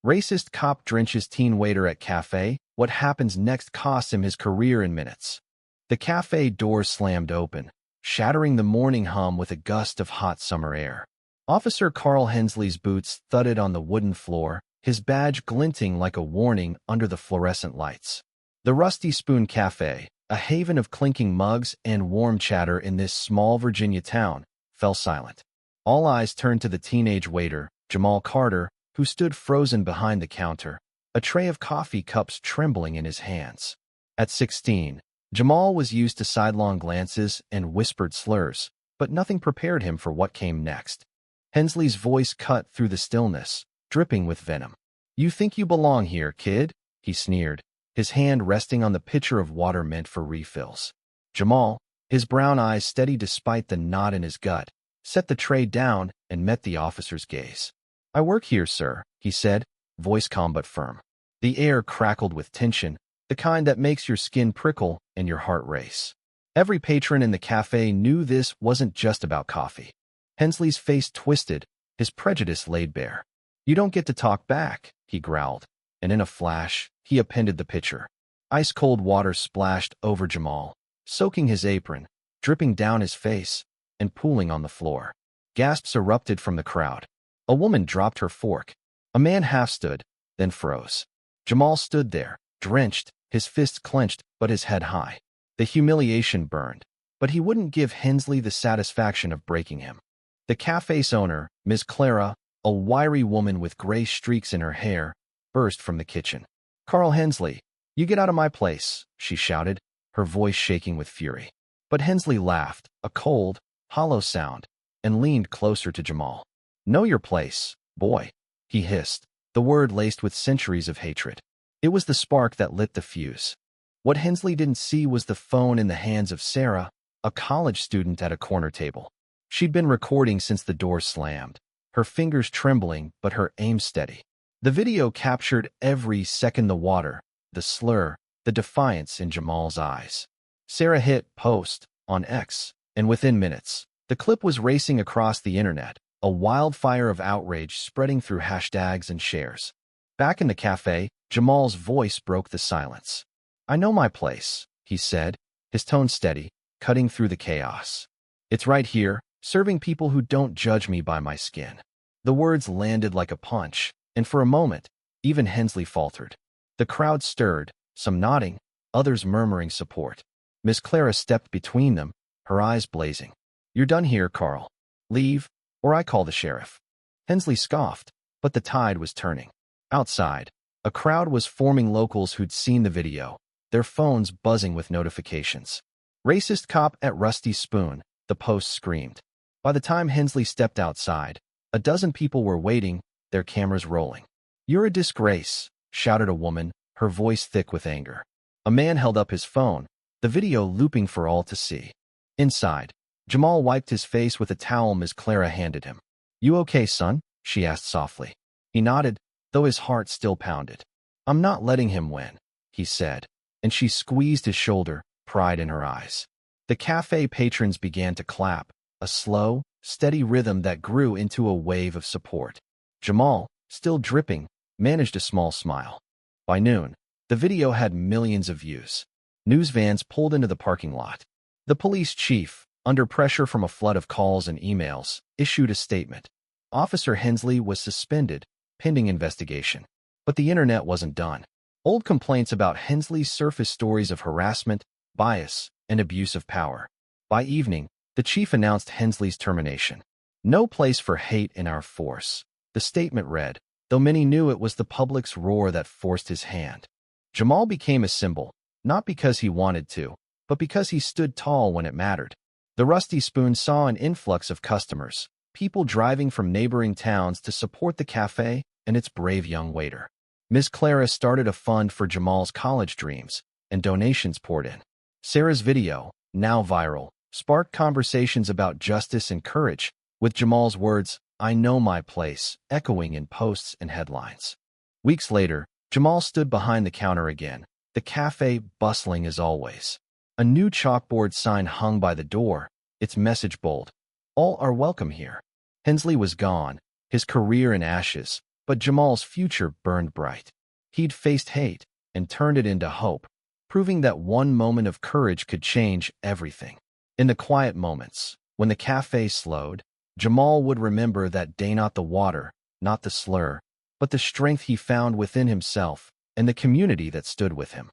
Racist cop Drenches teen waiter at Café. What happens next costs him his career in minutes. The cafe doors slammed open, shattering the morning hum with a gust of hot summer air. Officer Carl Hensley's boots thudded on the wooden floor, his badge glinting like a warning under the fluorescent lights. The Rusty Spoon Cafe, a haven of clinking mugs and warm chatter in this small Virginia town, fell silent. All eyes turned to the teenage waiter, Jamal Carter, who stood frozen behind the counter, a tray of coffee cups trembling in his hands. At 16, Jamal was used to sidelong glances and whispered slurs, but nothing prepared him for what came next. Hensley's voice cut through the stillness, dripping with venom. "You think you belong here, kid?" he sneered, his hand resting on the pitcher of water meant for refills. Jamal, his brown eyes steady despite the knot in his gut, set the tray down and met the officer's gaze. "I work here, sir," he said, voice calm but firm. The air crackled with tension, the kind that makes your skin prickle and your heart race. Every patron in the cafe knew this wasn't just about coffee. Hensley's face twisted, his prejudice laid bare. "You don't get to talk back," he growled, and in a flash, he appended the pitcher. Ice-cold water splashed over Jamal, soaking his apron, dripping down his face, and pooling on the floor. Gasps erupted from the crowd. A woman dropped her fork. A man half-stood, then froze. Jamal stood there, drenched, his fists clenched but his head high. The humiliation burned, but he wouldn't give Hensley the satisfaction of breaking him. The cafe's owner, Miss Clara, a wiry woman with gray streaks in her hair, burst from the kitchen. "Carl Hensley, you get out of my place," she shouted, her voice shaking with fury. But Hensley laughed, a cold, hollow sound, and leaned closer to Jamal. "Know your place, boy," he hissed, the word laced with centuries of hatred. It was the spark that lit the fuse. What Hensley didn't see was the phone in the hands of Sarah, a college student at a corner table. She'd been recording since the door slammed, her fingers trembling but her aim steady. The video captured every second: the water, the slur, the defiance in Jamal's eyes. Sarah hit post on X, and within minutes, the clip was racing across the internet, a wildfire of outrage spreading through hashtags and shares. Back in the cafe, Jamal's voice broke the silence. "I know my place," he said, his tone steady, cutting through the chaos. "It's right here, serving people who don't judge me by my skin." The words landed like a punch, and for a moment, even Hensley faltered. The crowd stirred, some nodding, others murmuring support. Miss Clara stepped between them, her eyes blazing. "You're done here, Carl. Leave, or I call the sheriff." Hensley scoffed, but the tide was turning. Outside, a crowd was forming, locals who'd seen the video, their phones buzzing with notifications. "Racist cop at Rusty Spoon," the post screamed. By the time Hensley stepped outside, a dozen people were waiting, their cameras rolling. "You're a disgrace," shouted a woman, her voice thick with anger. A man held up his phone, the video looping for all to see. Inside, Jamal wiped his face with a towel Miss Clara handed him. "You okay, son?" she asked softly. He nodded, though his heart still pounded. "I'm not letting him win," he said, and she squeezed his shoulder, pride in her eyes. The cafe patrons began to clap, a slow, steady rhythm that grew into a wave of support. Jamal, still dripping, managed a small smile. By noon, the video had millions of views. News vans pulled into the parking lot. The police chief, under pressure from a flood of calls and emails, issued a statement. Officer Hensley was suspended, pending investigation. But the internet wasn't done. Old complaints about Hensley surfaced, stories of harassment, bias, and abuse of power. By evening, the chief announced Hensley's termination. "No place for hate in our force," the statement read, though many knew it was the public's roar that forced his hand. Jamal became a symbol, not because he wanted to, but because he stood tall when it mattered. The Rusty Spoon saw an influx of customers, people driving from neighboring towns to support the cafe and its brave young waiter. Miss Clara started a fund for Jamal's college dreams, and donations poured in. Sarah's video, now viral, sparked conversations about justice and courage, with Jamal's words, "I know my place," echoing in posts and headlines. Weeks later, Jamal stood behind the counter again, the cafe bustling as always. A new chalkboard sign hung by the door, its message bold, "All are welcome here." Hensley was gone, his career in ashes, But Jamal's future burned bright. He'd faced hate and turned it into hope, proving that one moment of courage could change everything. In the quiet moments, when the cafe slowed, Jamal would remember that day, not the water, not the slur, but the strength he found within himself and the community that stood with him.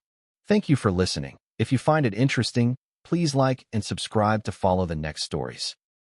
Thank you for listening. If you find it interesting, please like and subscribe to follow the next stories.